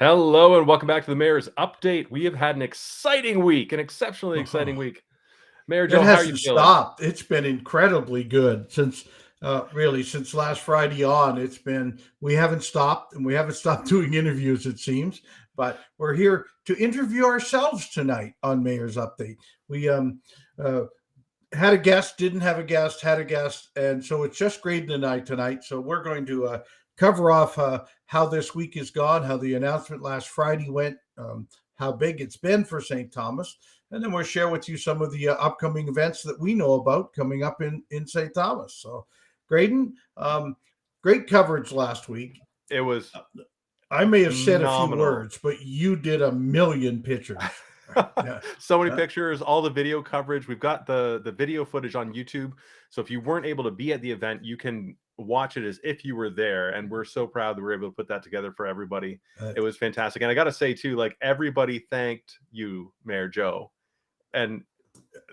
Hello and welcome back to the Mayor's Update. We have had an exciting week, an exceptionally exciting Oh, week. Mayor it Joe, how are you hasn't feeling? stopped. It's been incredibly good since since last Friday on. We haven't stopped and we haven't stopped doing interviews, it seems. But we're here to interview ourselves tonight on Mayor's Update. We uh, had a guest, didn't have a guest, had a guest, and so it's just Grayden and I tonight. So we're going to cover off how this week has gone, how the announcement last Friday went, how big it's been for St. Thomas, and then we'll share with you some of the upcoming events that we know about coming up in St. Thomas. So, Grayden, great coverage last week. It was I may have said a few phenomenal. words, but you did a million pictures. Yeah. So many pictures, all the video coverage. We've got the video footage on YouTube. So if you weren't able to be at the event, you can watch it as if you were there. And we're so proud that we were able to put that together for everybody. It was fantastic. And I got to say, too, like everybody thanked you, Mayor Joe. And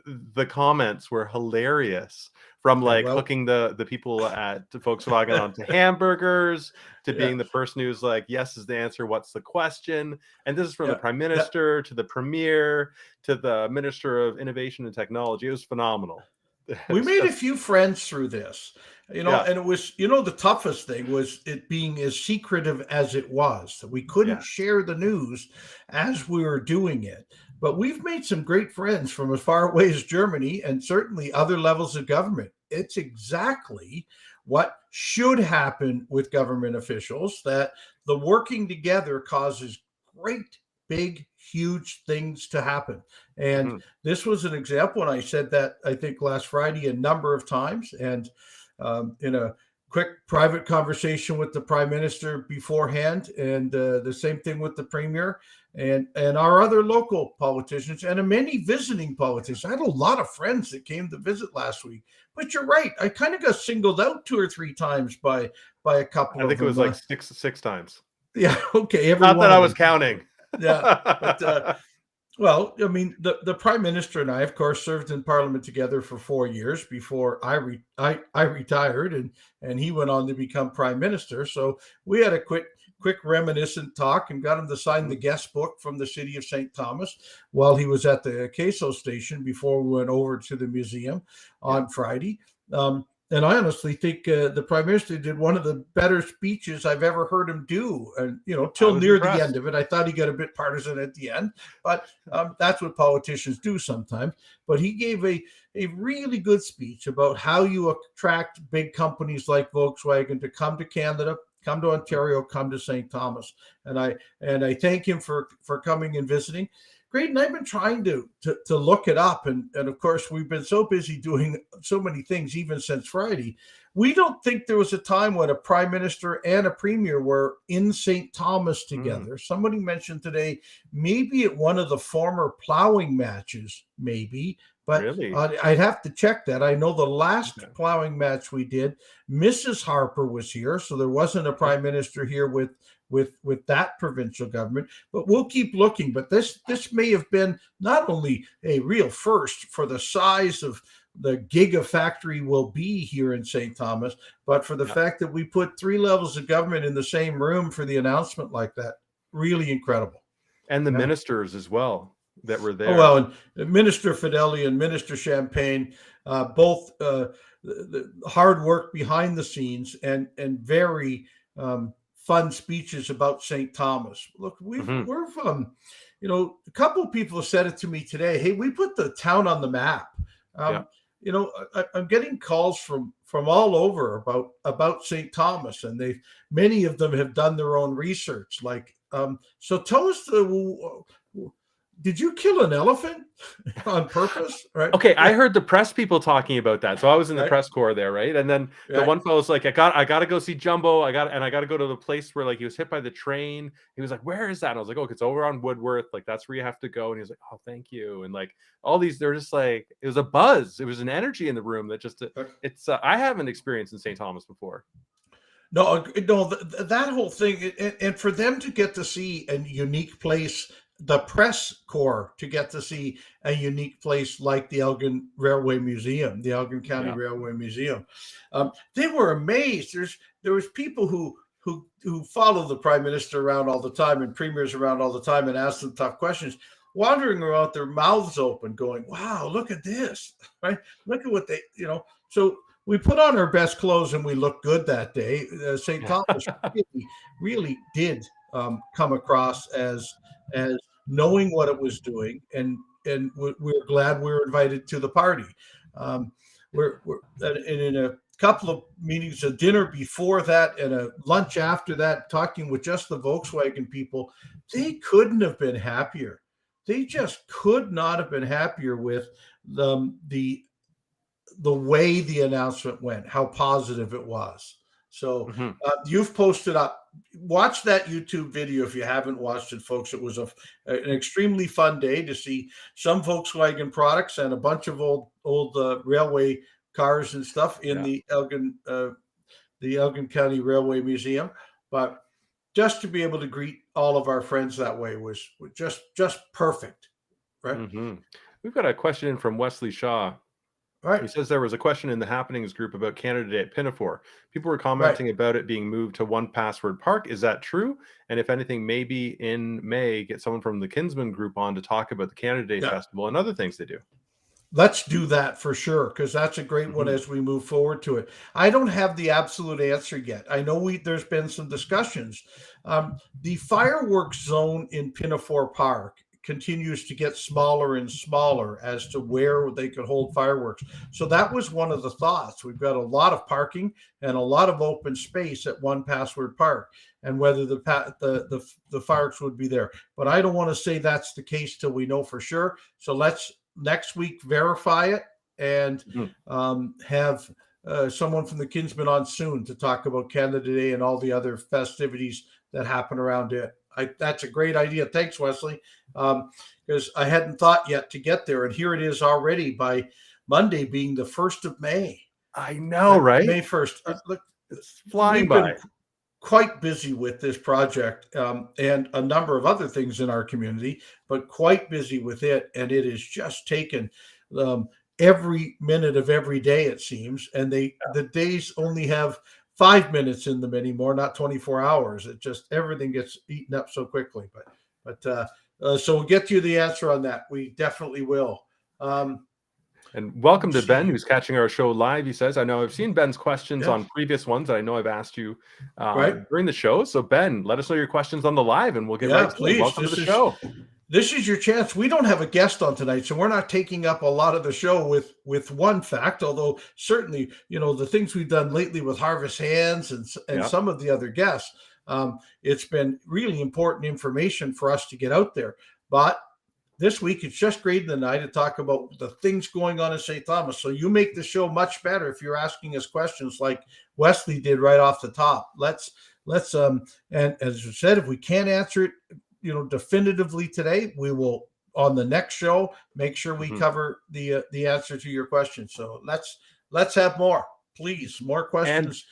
the comments were hilarious, from like hooking the people at Volkswagen onto hamburgers to being the person who's like, yes is the answer, what's the question? And this is from the Prime Minister to the Premier to the Minister of Innovation and Technology. It was phenomenal. We made a few friends through this, and it was, the toughest thing was it being as secretive as it was. We couldn't share the news as we were doing it. But we've made some great friends from as far away as Germany and certainly other levels of government. It's exactly what should happen with government officials, that the working together causes great, big, huge things to happen. And this was an example. And I said that, I think, last Friday a number of times. And in a quick private conversation with the Prime Minister beforehand, and the same thing with the Premier and our other local politicians and many visiting politicians. I had a lot of friends that came to visit last week. But you're right, I kind of got singled out 2 or 3 times by a couple of them. I think it was like six times. Yeah, okay. Not that I was counting. Yeah, but well, I mean, the Prime Minister and I, of course, served in Parliament together for 4 years before I retired, and he went on to become Prime Minister. So we had a quick reminiscent talk and got him to sign the guest book from the city of St. Thomas while he was at the Queso station before we went over to the museum on Friday. And I honestly think the Prime Minister did one of the better speeches I've ever heard him do. And, till near the end of it, I thought he got a bit partisan at the end, but that's what politicians do sometimes. But he gave a really good speech about how you attract big companies like Volkswagen to come to Canada, come to Ontario, come to St. Thomas. And I thank him for coming and visiting. Great, and I've been trying to look it up, and of course we've been so busy doing so many things even since Friday. We don't think there was a time when a Prime Minister and a Premier were in St. Thomas together. Somebody mentioned today, maybe at one of the former plowing matches, maybe, but really? I'd have to check that. I know the last plowing match we did, Mrs. Harper was here, so there wasn't a Prime Minister here with that provincial government, but we'll keep looking. But this may have been not only a real first for the size of the gigafactory will be here in St. Thomas, but for the fact that we put 3 levels of government in the same room for the announcement like that. Really incredible. And the ministers as well that were there. Oh, well, and Minister Fideli and Minister Champagne, both the hard work behind the scenes and very fun speeches about St. Thomas. Look, we're a couple of people have said it to me today. Hey, we put the town on the map. I'm getting calls from all over about St. Thomas, and many of them have done their own research. Like, so tell us, did you kill an elephant on purpose? Right? Okay, I heard the press people talking about that. So I was in the press corps there, right? And then the one fellow's like, I got to go see Jumbo. I got to go to the place where like he was hit by the train. He was like, where is that? And I was like, oh, it's over on Woodworth. Like that's where you have to go. And he was like, oh, thank you. And like all these, they're just like, it was a buzz. It was an energy in the room that just it's I haven't experienced in St. Thomas before. No, that whole thing, and for them to get to see a unique place, the press corps to get to see a unique place like the Elgin Railway Museum, the Elgin County Railway Museum, they were amazed. There was people who who follow the prime minister around all the time and premiers around all the time and ask them tough questions, wandering around with their mouths open, going, "Wow, look at this! Right? Look at what they, So we put on our best clothes and we looked good that day. St. Thomas really did come across as knowing what it was doing, and we're glad we were invited to the party. We're in a couple of meetings, a dinner before that and a lunch after that, talking with just the Volkswagen people. They couldn't have been happier. They just could not have been happier with the way the announcement went, how positive it was. So you've posted up. Watch that YouTube video if you haven't watched it, folks. It was an extremely fun day to see some Volkswagen products and a bunch of old railway cars and stuff in the Elgin County Railway Museum. But just to be able to greet all of our friends that way was just perfect, right? We've got a question in from Wesley Shaw. Right. He says there was a question in the happenings group about Canada Day at Pinafore. People were commenting about it being moved to One Password Park. Is that true? And if anything, maybe in May, get someone from the Kinsman group on to talk about the Canada Day Festival and other things they do. Let's do that for sure, because that's a great one as we move forward to it. I don't have the absolute answer yet. I know there's been some discussions. The fireworks zone in Pinafore Park continues to get smaller and smaller as to where they could hold fireworks. So that was one of the thoughts. We've got a lot of parking and a lot of open space at One Password Park, and whether the fireworks would be there. But I don't want to say that's the case till we know for sure. So let's next week verify it and have someone from the Kinsman on soon to talk about Canada Day and all the other festivities that happen around it. That's a great idea. Thanks, Wesley. Because I hadn't thought yet to get there. And here it is already by Monday being the 1st of May. I know, right? May 1st. Look, it's flying by. Quite busy with this project and a number of other things in our community, but quite busy with it. And it has just taken every minute of every day, it seems. And the days only have 5 minutes in them anymore, not 24 hours. It just, everything gets eaten up so quickly. But so we'll get you the answer on that. We definitely will. And welcome to Ben, who's catching our show live. He says, I know I've seen Ben's questions on previous ones that I know I've asked you during the show. So Ben, let us know your questions on the live and we'll get right to it. Welcome to the show. This is your chance. We don't have a guest on tonight, so we're not taking up a lot of the show with one fact, although certainly, the things we've done lately with Harvest Hands and some of the other guests, it's been really important information for us to get out there. But this week, it's just Grayden and I to talk about the things going on in St. Thomas. So you make the show much better if you're asking us questions like Wesley did right off the top. Let's and as you said, if we can't answer it, definitively today, we will on the next show make sure we cover the answer to your question. So let's have more, please, more questions.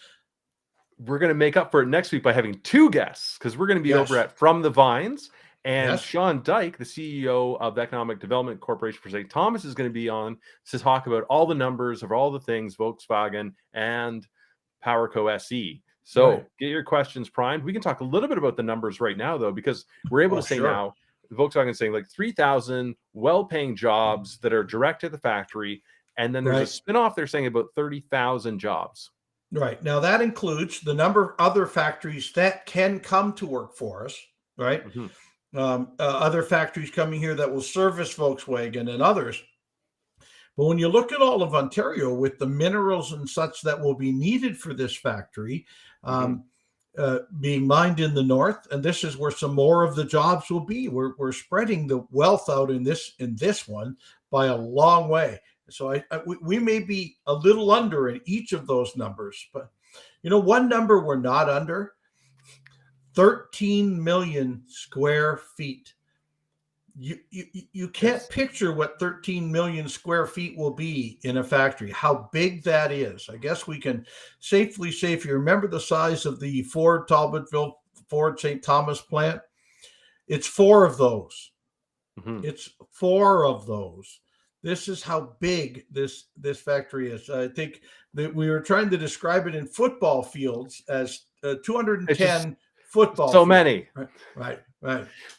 And we're going to make up for it next week by having 2 guests, because we're going to be over at From the Vines. And Sean Dyke, the CEO of the Economic Development Corporation for St. Thomas, is going to be on to talk about all the numbers of all the things Volkswagen and PowerCo SE. So get your questions primed. We can talk a little bit about the numbers right now, though, because we're able to say now, Volkswagen is saying like 3,000 well-paying jobs that are direct to the factory. And then there's a spin-off they're saying about 30,000 jobs. Right. Now, that includes the number of other factories that can come to work for us, right? Other factories coming here that will service Volkswagen and others. But when you look at all of Ontario with the minerals and such that will be needed for this factory being mined in the north, and this is where some more of the jobs will be. We're spreading the wealth out in this one by a long way. So we may be a little under in each of those numbers, but one number we're not under. 13 million square feet. You can't picture what 13 million square feet will be in a factory, how big that is. I guess we can safely say, if you remember the size of the Ford Talbotville, Ford St. Thomas plant, it's 4 of those. It's 4 of those. This is how big this factory is. I think that we were trying to describe it in football fields as It's just 210 football so field. many. Right.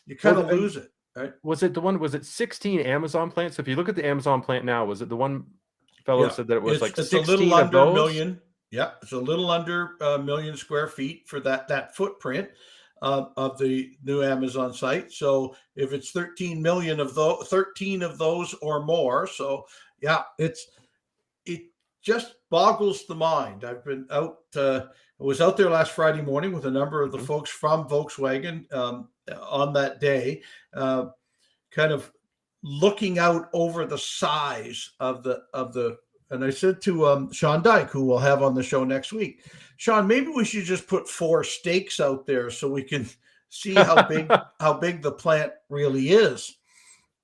You kind of lose it, right? Was it 16 Amazon plants? So if you look at the Amazon plant now, was it the one fellow said that it was like it's 16 a little of under a those? million. Yeah, it's a little under a million square feet for that footprint of the new Amazon site. So if it's 13 million of those, 13 of those or more. So yeah, it just boggles the mind. I've been out. I was out there last Friday morning with a number of the folks from Volkswagen on that day, kind of looking out over the size of the. And I said to Sean Dyke, who we'll have on the show next week, Sean, maybe we should just put 4 stakes out there so we can see how big the plant really is.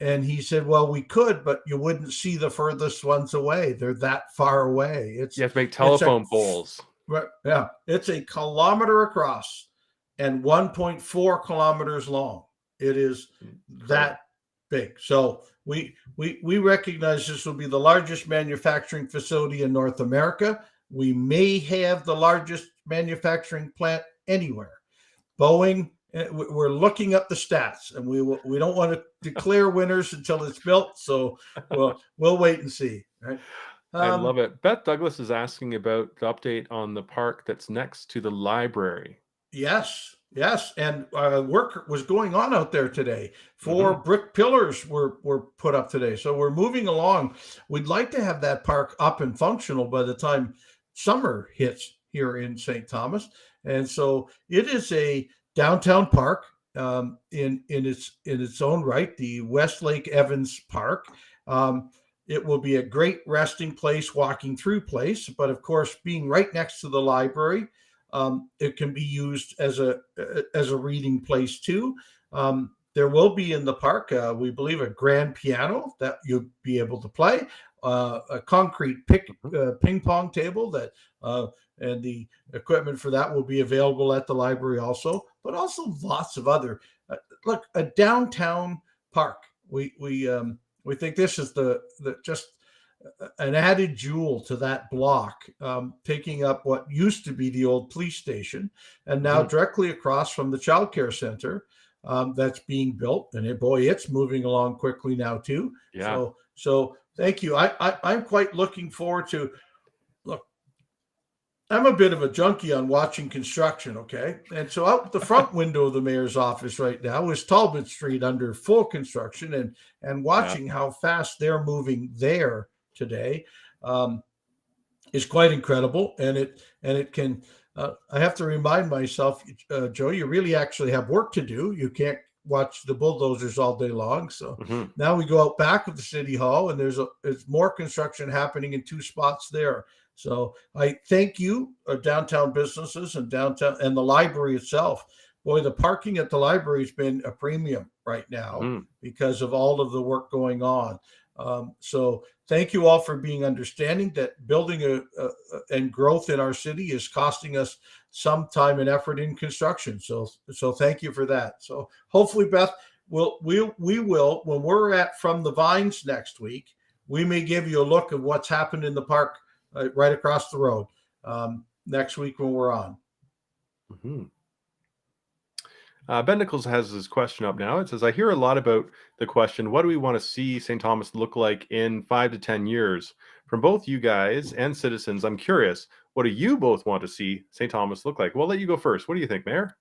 And he said, well, we could, but you wouldn't see the furthest ones away. They're that far away. You have to make telephone poles. Right. Yeah. It's a kilometer across and 1.4 kilometers long. It is that big. So we recognize this will be the largest manufacturing facility in North America. We may have the largest manufacturing plant anywhere. Boeing, we're looking up the stats, and we don't want to declare winners until it's built. So we'll wait and see. Right? I love it. Beth Douglas is asking about the update on the park that's next to the library. Yes. And work was going on out there today. 4 brick pillars were put up today. So we're moving along. We'd like to have that park up and functional by the time summer hits here in St. Thomas. And so it is a downtown park in its own right, the Westlake Evans Park. It will be a great resting place, walking through place, but of course, being right next to the library, it can be used as a reading place too. There will be in the park, we believe, a grand piano that you'll be able to play, a concrete ping pong table that, and the equipment for that will be available at the library also, but also lots of other. Look, a downtown park. We think this is the just an added jewel to that block, taking up what used to be the old police station, and now directly across from the child care center that's being built. And it's moving along quickly now too. Yeah. So thank you. I'm quite looking forward to. Look, I'm a bit of a junkie on watching construction, okay? And so out the front window of the mayor's office right now is Talbot Street under full construction, and watching how fast they're moving there today is quite incredible. And it can, I have to remind myself, Joe, you really actually have work to do. You can't watch the bulldozers all day long. So now we go out back of the city hall, and there's more construction happening in 2 spots there. So I thank you, downtown businesses and downtown and the library itself. Boy, the parking at the library has been a premium right now because of all of the work going on. So thank you all for being understanding that building and growth in our city is costing us some time and effort in construction. So thank you for that. So hopefully, Beth, we will, when we're at From the Vines next week, we may give you a look at what's happened in the park right across the road next week when we're on. Ben Nichols has his question up now. It says, I hear a lot about the question, what do we want to see St. Thomas look like in 5 to 10 years? From both you guys and citizens, I'm curious, what do you both want to see St. Thomas look like? We'll let you go first. What do you think, Mayor?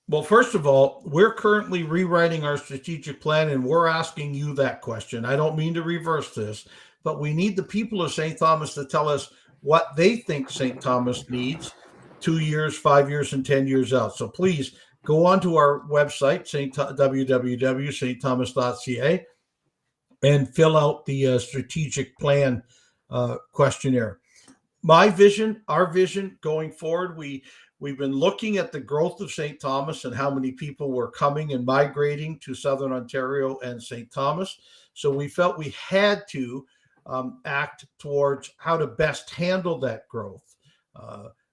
Well, first of all, we're currently rewriting our strategic plan, and we're asking you that question. I don't mean to reverse this, but we need the people of St. Thomas to tell us what they think St. Thomas needs 2 years, 5 years, and 10 years out. So please go onto our website, www.stthomas.ca, and fill out the strategic plan questionnaire. My vision, our vision going forward, we've been looking at the growth of St. Thomas and how many people were coming and migrating to Southern Ontario and St. Thomas. So we felt we had to act towards how to best handle that growth,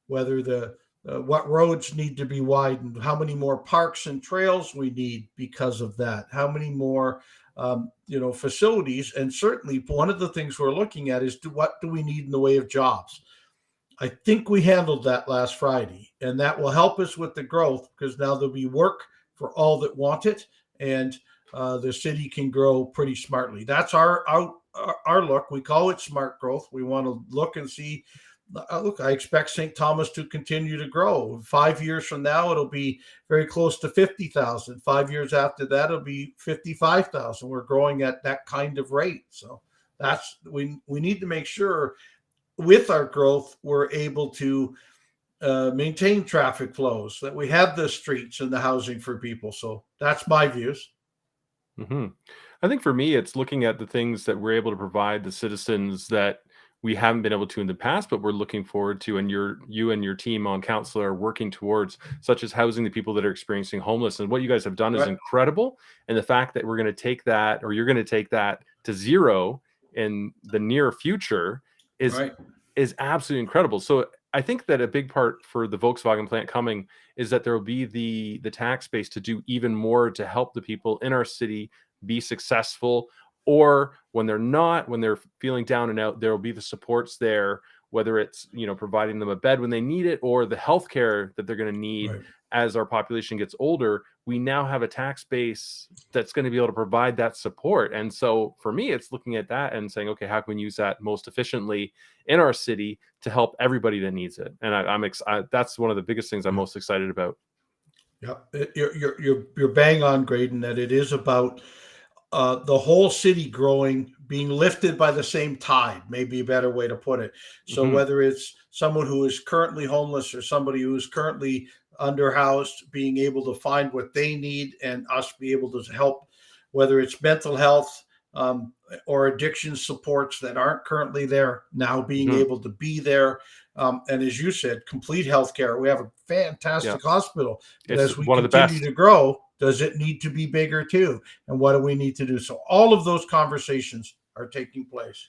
whether what roads need to be widened, how many more parks and trails we need because of that, how many more facilities. And certainly one of the things we're looking at is what do we need in the way of jobs? I think we handled that last Friday, and that will help us with the growth because now there'll be work for all that want it, and the city can grow pretty smartly. That's our look. We call it smart growth. We want to look and see. Look, I expect St. Thomas to continue to grow. 5 years from now, it'll be very close to 50,000. 5 years after that, it'll be 55,000. We're growing at that kind of rate. So that's we need to make sure with our growth we're able to maintain traffic flows, that we have the streets and the housing for people. So that's my views. Mm-hmm. I think for me, it's looking at the things that we're able to provide the citizens that we haven't been able to in the past, but we're looking forward to, and you and your team on council are working towards, such as housing the people that are experiencing homelessness. And what you guys have done is incredible. And the fact that we're going to take that, or you're going to take that to zero in the near future is absolutely incredible. So I think that a big part for the Volkswagen plant coming is that there will be the tax base to do even more to help the people in our city be successful, or when they're feeling down and out, there will be the supports there, whether it's, providing them a bed when they need it, or the healthcare that they're going to need as our population gets older. We now have a tax base that's going to be able to provide that support. And so for me, it's looking at that and saying, okay, how can we use that most efficiently in our city to help everybody that needs it? And I'm excited. That's one of the biggest things I'm most excited about. Yeah, you're bang on, Grayden, that it is about the whole city growing, being lifted by the same tide, maybe a better way to put it. So whether it's someone who is currently homeless or somebody who is currently underhoused, being able to find what they need and us be able to help, whether it's mental health or addiction supports that aren't currently there, now being able to be there. And as you said, complete healthcare. We have a fantastic hospital. But as we continue to grow, does it need to be bigger too? And what do we need to do? So all of those conversations are taking place.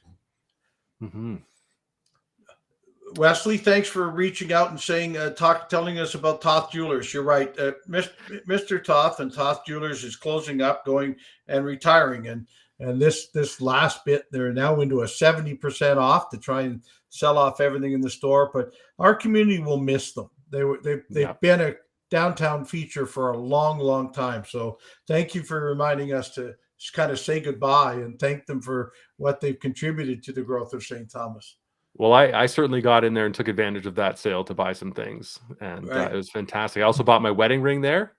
Wesley, thanks for reaching out and saying, telling us about Toth Jewelers. You're right. Mr. Toth and Toth Jewelers is closing up, going and retiring. And this last bit, they're now into a 70% off to try and sell off everything in the store. But our community will miss them. They've been a downtown feature for a long, long time. So thank you for reminding us to just kind of say goodbye and thank them for what they've contributed to the growth of St. Thomas. Well, I certainly got in there and took advantage of that sale to buy some things, and it was fantastic. I also bought my wedding ring there,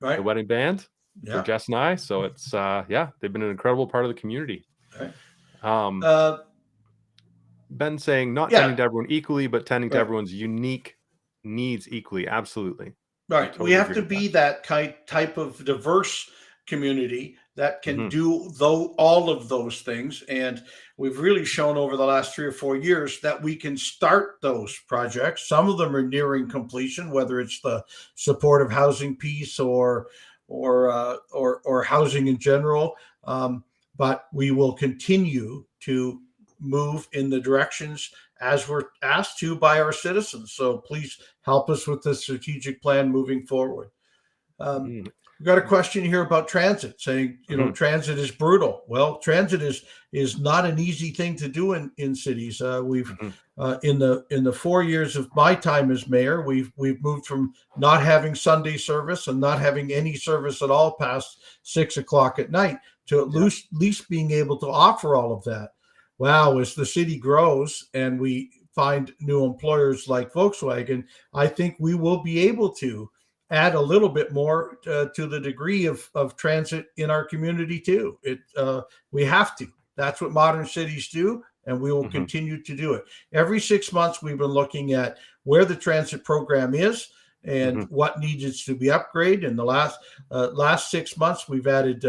the wedding band for Jess and I. So it's they've been an incredible part of the community. Ben saying not tending to everyone equally, but tending to everyone's unique needs equally. Absolutely. Right. We have to be that type of diverse community that can do all of those things. And we've really shown over the last 3 or 4 years that we can start those projects. Some of them are nearing completion, whether it's the supportive housing piece or housing in general. But we will continue to move in the directions as we're asked to by our citizens. So please help us with the strategic plan moving forward. We've got a question here about transit, saying, transit is brutal. Well, transit is not an easy thing to do in cities. We've in the 4 years of my time as mayor, we've moved from not having Sunday service and not having any service at all past 6 o'clock at night to at least being able to offer all of that. Wow, as the city grows and we find new employers like Volkswagen, I think we will be able to add a little bit more to the degree of transit in our community too. We have to. That's what modern cities do, and we will continue to do it. Every 6 months, we've been looking at where the transit program is and what needs to be upgraded. In the last 6 months, we've added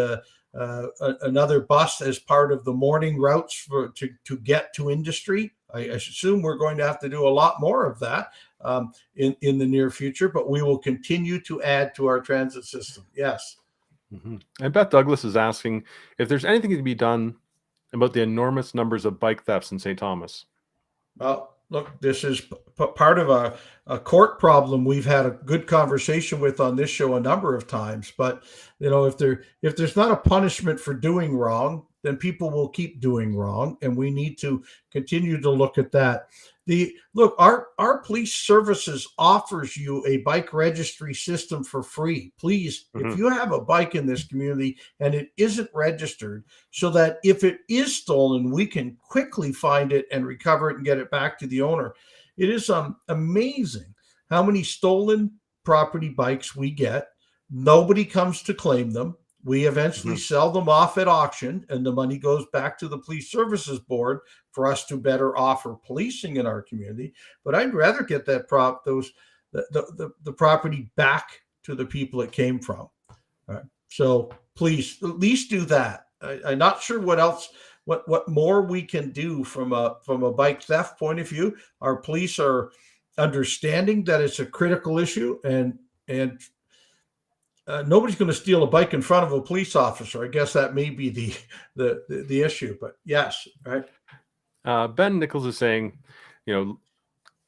another bus as part of the morning routes to get to industry. I assume we're going to have to do a lot more of that in the near future, but we will continue to add to our transit system. Yes. And Beth Douglas is asking if there's anything to be done about the enormous numbers of bike thefts in St. Thomas. Well, look, this is part of a court problem we've had a good conversation with on this show a number of times. But if there's not a punishment for doing wrong, then people will keep doing wrong, and we need to continue to look at that. Our police services offers you a bike registry system for free. Please, if you have a bike in this community and it isn't registered, so that if it is stolen, we can quickly find it and recover it and get it back to the owner. It is amazing how many stolen property bikes we get. Nobody comes to claim them. We eventually sell them off at auction, and the money goes back to the Police Services Board for us to better offer policing in our community. But I'd rather get that the property back to the people it came from. So please, at least do that. I'm not sure what else, what more we can do from a bike theft point of view. Our police are understanding that it's a critical issue, and nobody's going to steal a bike in front of a police officer. I guess that may be the issue, but yes, right. Ben Nichols is saying,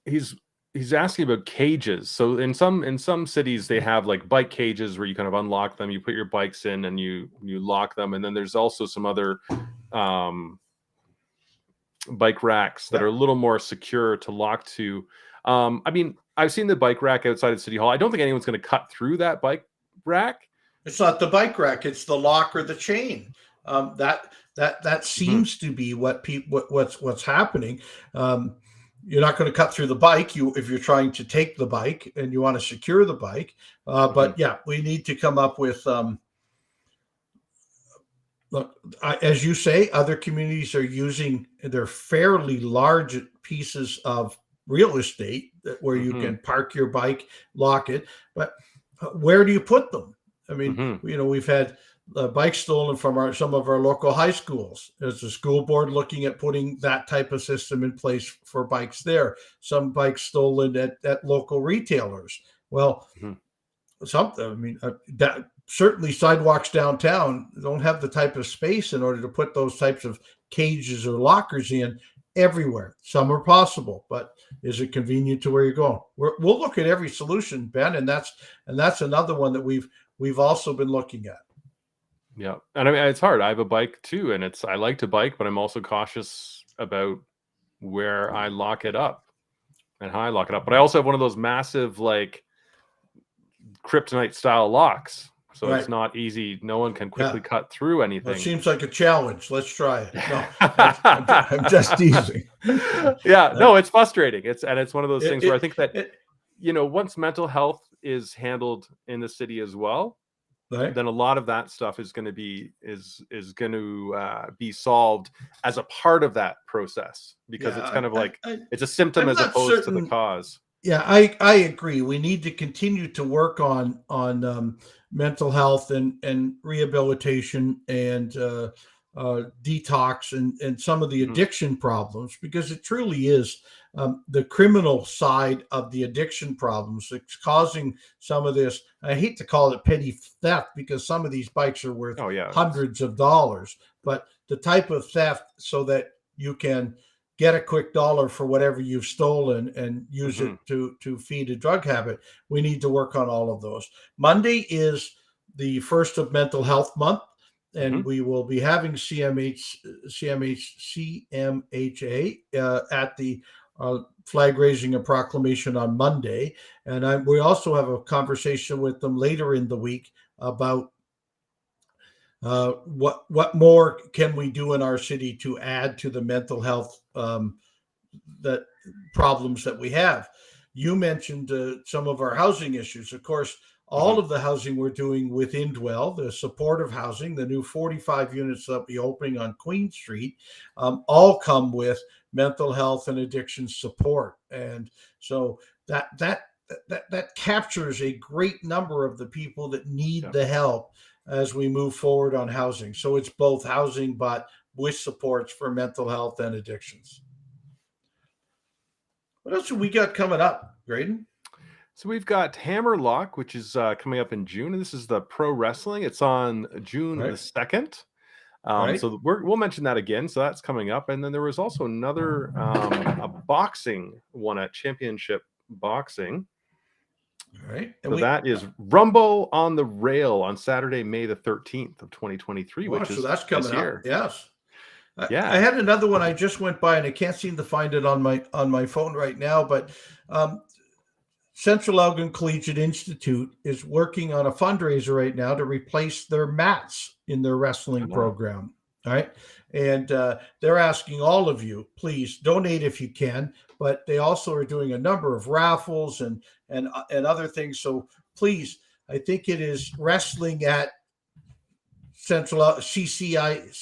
he's asking about cages. So in some cities they have like bike cages where you kind of unlock them, you put your bikes in and you lock them, and then there's also some other bike racks that are a little more secure to lock to. I mean, I've seen the bike rack outside of City Hall. I don't think anyone's going to cut through that bike rack. It's not the bike rack; it's the lock or the chain. That seems to be what's happening. You're not going to cut through the bike if you're trying to take the bike and you want to secure the bike. But yeah, we need to come up with. Look, as you say, other communities are using their fairly large pieces of real estate where you can park your bike, lock it, but where do you put them? I mean, we've had bikes stolen from some of our local high schools. There's a school board looking at putting that type of system in place for bikes there. Some bikes stolen at local retailers. Well, certainly sidewalks downtown don't have the type of space in order to put those types of cages or lockers in everywhere. Some are possible, but is it convenient to where you're going? We'll look at every solution, Ben, and that's another one that we've also been looking at. Yeah, and I mean, it's hard. I have a bike too, and I like to bike, but I'm also cautious about where I lock it up and how I lock it up. But I also have one of those massive like kryptonite style locks. So It's not easy. No one can quickly cut through anything. Well, it seems like a challenge. Let's try it. No, I'm just teasing. Yeah, no, it's frustrating. It's one of those things where I think that, once mental health is handled in the city as well, then a lot of that stuff is going to be be solved as a part of that process, because it's kind of like it's a symptom as opposed to the cause. Yeah, I agree. We need to continue to work on mental health and rehabilitation and detox and some of the addiction problems, because it truly is the criminal side of the addiction problems that's causing some of this. I hate to call it petty theft, because some of these bikes are worth hundreds of dollars, but the type of theft so that you can get a quick dollar for whatever you've stolen and use it to feed a drug habit. We need to work on all of those. Monday is the first of Mental Health Month, and we will be having CMHA at the flag raising and proclamation on Monday. And we also have a conversation with them later in the week about what more can we do in our city to add to the mental health that problems that we have. You mentioned some of our housing issues. Of course, all of the housing we're doing within Dwell, the supportive housing, the new 45 units that will be opening on Queen Street, all come with mental health and addiction support. And so that captures a great number of the people that need the help as we move forward on housing. So it's both housing, but with supports for mental health and addictions. What else have we got coming up, Grayden? So we've got Hammerlock, which is coming up in June, and this is the pro wrestling. It's on June the 2nd. So we'll mention that again. So that's coming up. And then there was also another a boxing one at Championship Boxing. All right. So that is Rumble on the Rail on Saturday, May the 13th of 2023, which so is that's coming this up. year. Yes. Yeah. I had another one I just went by and I can't seem to find it on my phone right now, but Central Elgin Collegiate Institute is working on a fundraiser right now to replace their mats in their wrestling program. All right. And they're asking all of you, please donate if you can, but they also are doing a number of raffles and other things. So please, I think it is wrestling at Central CECI,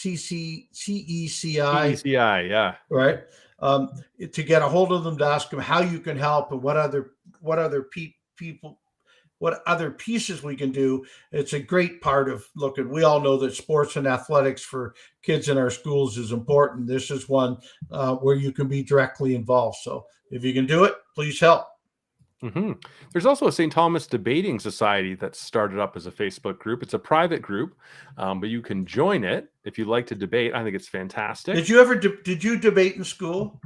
yeah. Right. To get a hold of them, to ask them how you can help and what other people, what other pieces we can do. It's a great part of looking. We all know that sports and athletics for kids in our schools is important. This is one where you can be directly involved. So if you can do it, please help. Mm-hmm. There's also a St.Thomas Debating Society that started up as a Facebook group. It's a private group, but you can join it if you'd like to debate. I think it's fantastic. Did you ever did you debate in school?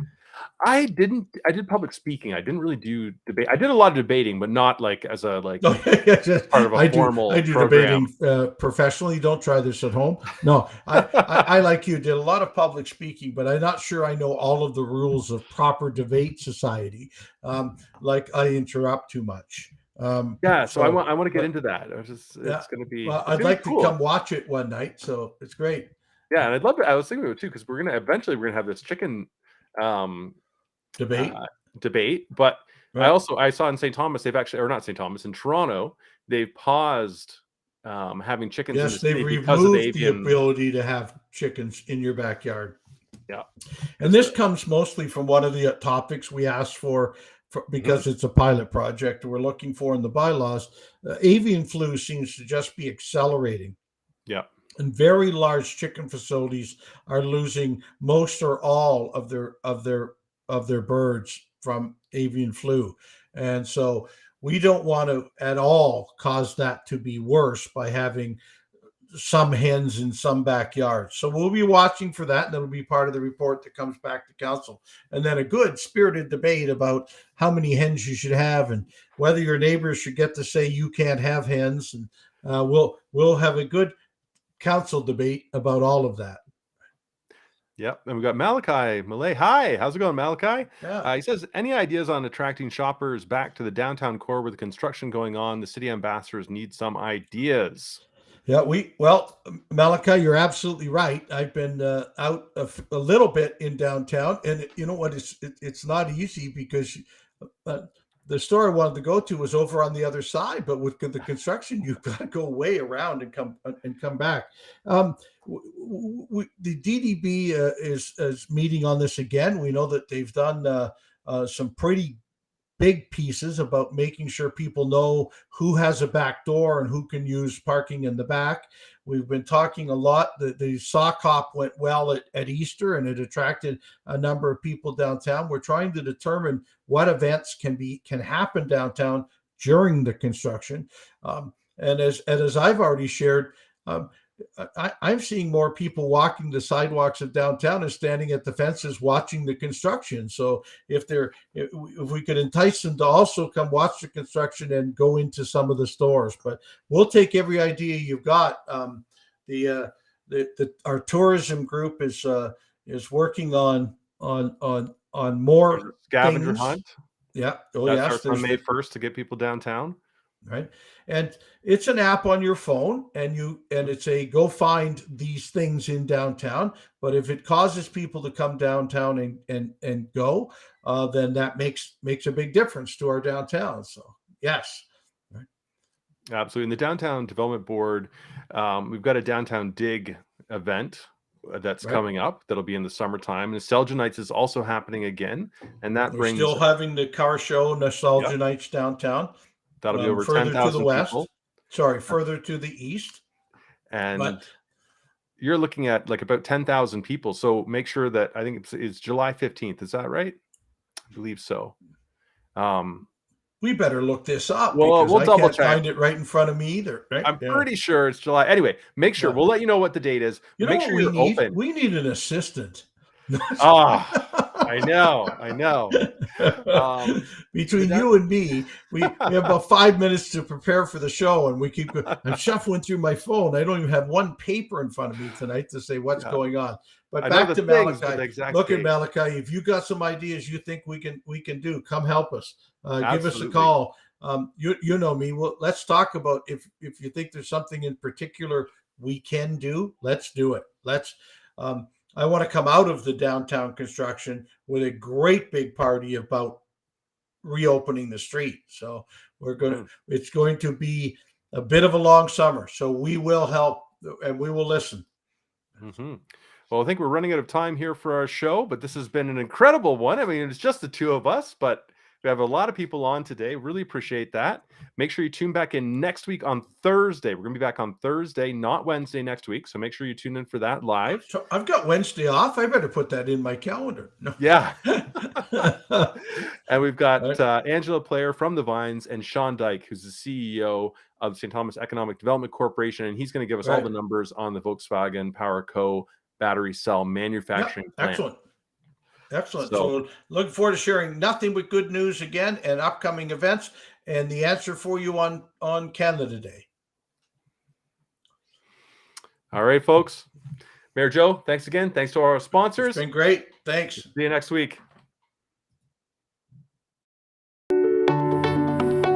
I didn't. I did public speaking. I didn't really do debate. I did a lot of debating, but not like as a part of a formal I do program. debating professionally. Don't try this at home. No, I like you did a lot of public speaking, but I'm not sure I know all of the rules of proper debate society. Like I interrupt too much. So I want to get into that. It's going to be. Well, I'd like to come watch it one night. So it's great. Yeah, and I'd love to. I was thinking of it too because we're gonna have this chicken debate, but I saw in St. Thomas they've actually, or not St. Thomas, in Toronto they've paused having chickens. Yes, they've removed the ability to have chickens in your backyard. Yeah, and this comes mostly from one of the topics we asked for because it's a pilot project we're looking for in the bylaws. Avian flu seems to just be accelerating. Yeah. And very large chicken facilities are losing most or all of their birds from avian flu. And so we don't want to at all cause that to be worse by having some hens in some backyards. So we'll be watching for that, and that'll be part of the report that comes back to council. And then a good spirited debate about how many hens you should have and whether your neighbors should get to say you can't have hens. And we'll have a good council debate about all of that. Yep. And we've got Malachi Malay. Hi, how's it going, Malachi? Yeah. He says, any ideas on attracting shoppers back to the downtown core with the construction going on? The city ambassadors need some ideas. Yeah, Malachi, you're absolutely right. I've been out a little bit in downtown, and you know what? It's not easy because the store I wanted to go to was over on the other side, but with the construction, you've got to go way around and come back. The DDB is meeting on this again. We know that they've done some pretty big pieces about making sure people know who has a back door and who can use parking in the back. We've been talking a lot. The sock hop went well at Easter, and it attracted a number of people downtown. We're trying to determine what events can happen downtown during the construction. And as I've already shared, I'm seeing more people walking the sidewalks of downtown and standing at the fences watching the construction. So if we could entice them to also come watch the construction and go into some of the stores, but we'll take every idea you've got. Our tourism group is working on more scavenger things. hunt. Yeah. That starts on May 1st to get people downtown. Right. And it's an app on your phone, and it's a go find these things in downtown. But if it causes people to come downtown and go, then that makes a big difference to our downtown. So yes. Right. Absolutely. In the Downtown Development Board, we've got a downtown dig event that's coming up. That'll be in the summertime. Nostalgia Nights is also happening again. And we're still having the car show Nostalgia Nights downtown. That'll be over 10,000 people. Further to the east. And you're looking at like about 10,000 people. So make sure that, I think it's July 15th. Is that right? I believe so. We better look this up. Well, we'll double check. Find it right in front of me either. Right? I'm pretty sure it's July. Anyway, make sure. We'll let you know what the date is. Make sure you're open. We need an assistant. I know. Between you and me, we have about 5 minutes to prepare for the show, and we keep. I'm shuffling through my phone. I don't even have one paper in front of me tonight to say what's going on. But I know back the to things, but Malachi. the exact Look at date. Malachi. If you got some ideas you think we can do, come help us. Give us a Absolutely. call. You know me. Well, let's talk about if you think there's something in particular we can do. Let's do it. I want to come out of the downtown construction with a great big party about reopening the street. So it's going to be a bit of a long summer. So we will help and we will listen. Well, I think we're running out of time here for our show, but this has been an incredible one. I mean, it's just the two of us, but we have a lot of people on today. Really appreciate that. Make sure you tune back in next week on Thursday. We're going to be back on Thursday, not Wednesday next week. So make sure you tune in for that live. So I've got Wednesday off. I better put that in my calendar. No. Yeah. And we've got Angela Player from the Vines and Sean Dyke, who's the CEO of the St. Thomas Economic Development Corporation. And he's going to give us all the numbers on the Volkswagen PowerCo battery cell manufacturing plant. Excellent. So looking forward to sharing nothing but good news again and upcoming events and the answer for you on Canada Day. All right, folks. Mayor Joe, thanks again. Thanks to our sponsors. It's been great. Thanks. See you next week.